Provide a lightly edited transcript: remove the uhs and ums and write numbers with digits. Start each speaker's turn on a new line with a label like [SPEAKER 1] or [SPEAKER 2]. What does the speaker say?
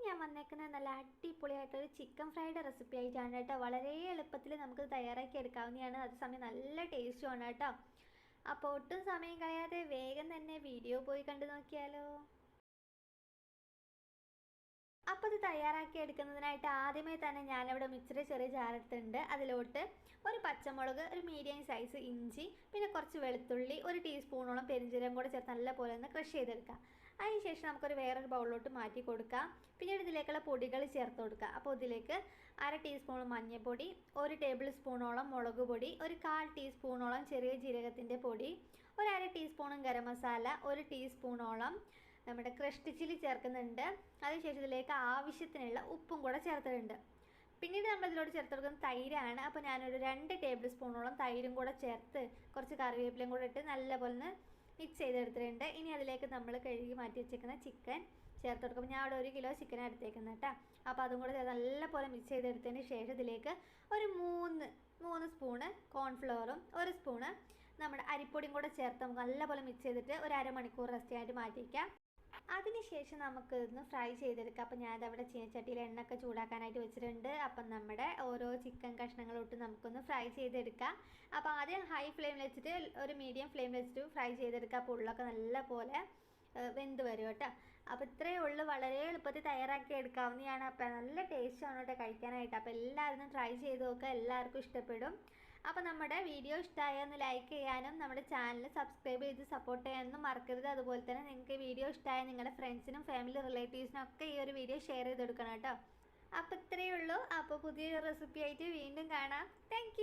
[SPEAKER 1] ഞാൻ വന്നേക്കുന്നത് നല്ല അടിപൊളിയായിട്ടൊരു ചിക്കൻ ഫ്രൈഡ് റെസിപ്പി ആയിട്ടാണ് കേട്ടോ. വളരെ എളുപ്പത്തിൽ നമുക്ക് തയ്യാറാക്കി എടുക്കാവുന്നതാണ്. അതേസമയം നല്ല ടേസ്റ്റുമാണ് കേട്ടോ. അപ്പോൾ ഒട്ടും സമയം കളയാതെ വേഗം തന്നെ വീഡിയോ പോയി കണ്ടു നോക്കിയാലോ. അപ്പോൾ ഇത് തയ്യാറാക്കി എടുക്കുന്നതിനായിട്ട് ആദ്യമേ തന്നെ ഞാനിവിടെ മിക്സിയുടെ ചെറിയ ജാറെടുത്തിട്ടുണ്ട്. അതിലോട്ട് ഒരു പച്ചമുളക്, ഒരു മീഡിയം സൈസ് ഇഞ്ചി, പിന്നെ കുറച്ച് വെളുത്തുള്ളി, ഒരു ടീസ്പൂണോളം പെരിഞ്ജീരകം കൂടെ ചേർത്ത് നല്ലപോലെ ഒന്ന് ക്രഷ് ചെയ്തെടുക്കാം. അതിനുശേഷം നമുക്കൊരു വേറൊരു ബൗളിലോട്ട് മാറ്റി കൊടുക്കാം. പിന്നീട് ഇതിലേക്കുള്ള പൊടികൾ ചേർത്ത് കൊടുക്കുക. അപ്പോൾ ഇതിലേക്ക് 1/2 ടീസ്പൂൺ മഞ്ഞൾപ്പൊടി, 1 ടേബിൾ സ്പൂണോളം മുളക് പൊടി, ഒരു 1/4 ടീസ്പൂണോളം ചെറിയ ജീരകത്തിൻ്റെ പൊടി, ഒരു 1/2 ടീസ്പൂണും ഗരം മസാല, 1 ടീസ്പൂണോളം നമ്മുടെ ക്രഷ്ഡ് ചില്ലി ചേർക്കുന്നുണ്ട്. അതിനുശേഷം ഇതിലേക്ക് ആവശ്യത്തിനുള്ള ഉപ്പും കൂടെ ചേർത്തിട്ടുണ്ട്. പിന്നീട് നമ്മൾ ഇതിലോട്ട് ചേർത്ത് കൊടുക്കുന്നത് തൈരാണ്. അപ്പോൾ ഞാനൊരു 2 ടേബിൾ സ്പൂണോളം തൈരും കൂടെ ചേർത്ത് കുറച്ച് കറിവേപ്പിലയും കൂടെ ഇട്ട് നല്ലപോലെ ഒന്ന് മിക്സ് ചെയ്തെടുത്തിട്ടുണ്ട്. ഇനി അതിലേക്ക് നമ്മൾ കഴുകി മാറ്റി വെച്ചേക്കുന്ന ചിക്കൻ ചേർത്ത് കൊടുക്കും. ഞാൻ അവിടെ 1 കിലോ ചിക്കൻ എടുത്തേക്കുന്നത് കേട്ടോ. അപ്പോൾ അതും കൂടെ നല്ലപോലെ മിക്സ് ചെയ്തെടുത്തതിന് ശേഷം ഇതിലേക്ക് ഒരു 3 സ്പൂണ് കോൺഫ്ലവറും 1 സ്പൂണ് നമ്മുടെ അരിപ്പൊടിയും കൂടെ ചേർത്ത് നമുക്ക് നല്ലപോലെ മിക്സ് ചെയ്തിട്ട് ഒരു അരമണിക്കൂർ റെസ്റ്റ് ആയിട്ട് മാറ്റി വയ്ക്കാം. അതിനുശേഷം നമുക്ക് ഇതൊന്ന് ഫ്രൈ ചെയ്തെടുക്കാം. അപ്പോൾ ഞാനതവിടെ ചീനച്ചട്ടിയിൽ എണ്ണയൊക്കെ ചൂടാക്കാനായിട്ട് വെച്ചിട്ടുണ്ട്. അപ്പം നമ്മുടെ ഓരോ ചിക്കൻ കഷ്ണങ്ങളോട്ട് നമുക്കൊന്ന് ഫ്രൈ ചെയ്തെടുക്കാം. അപ്പോൾ ആദ്യം ഹൈ ഫ്ലെയിമിൽ വെച്ചിട്ട് ഒരു മീഡിയം ഫ്ലെയിമിൽ വെച്ചിട്ട് ഫ്രൈ ചെയ്തെടുക്കുക. അപ്പോൾ ഉള്ളൊക്കെ നല്ല പോലെ വെന്ത് വരും കേട്ടോ. അപ്പോൾ ഇത്രയേ ഉള്ളൂ, വളരെ എളുപ്പത്തിൽ തയ്യാറാക്കി എടുക്കാവുന്നതാണ്. അപ്പോൾ നല്ല ടേസ്റ്റാണ് കേട്ടോ കഴിക്കാനായിട്ട്. അപ്പോൾ എല്ലാവരും ട്രൈ ചെയ്ത് നോക്കുക, എല്ലാവർക്കും ഇഷ്ടപ്പെടും. അപ്പോൾ നമ്മുടെ വീഡിയോ ഇഷ്ടമായ ഒന്ന് ലൈക്ക് ചെയ്യാനും നമ്മുടെ ചാനൽ സബ്സ്ക്രൈബ് ചെയ്ത് സപ്പോർട്ട് ചെയ്യാനൊന്നും മറക്കരുത്. അതുപോലെ തന്നെ നിങ്ങൾക്ക് വീഡിയോ ഇഷ്ടമായ നിങ്ങളുടെ ഫ്രണ്ട്സിനും ഫാമിലി റിലേറ്റീവ്സിനും ഒക്കെ ഈ ഒരു വീഡിയോ ഷെയർ ചെയ്ത് കൊടുക്കണം കേട്ടോ. അപ്പോൾ ഇത്രയേ ഉള്ളൂ. അപ്പോൾ പുതിയൊരു റെസിപ്പി ആയിട്ട് വീണ്ടും കാണാം. താങ്ക്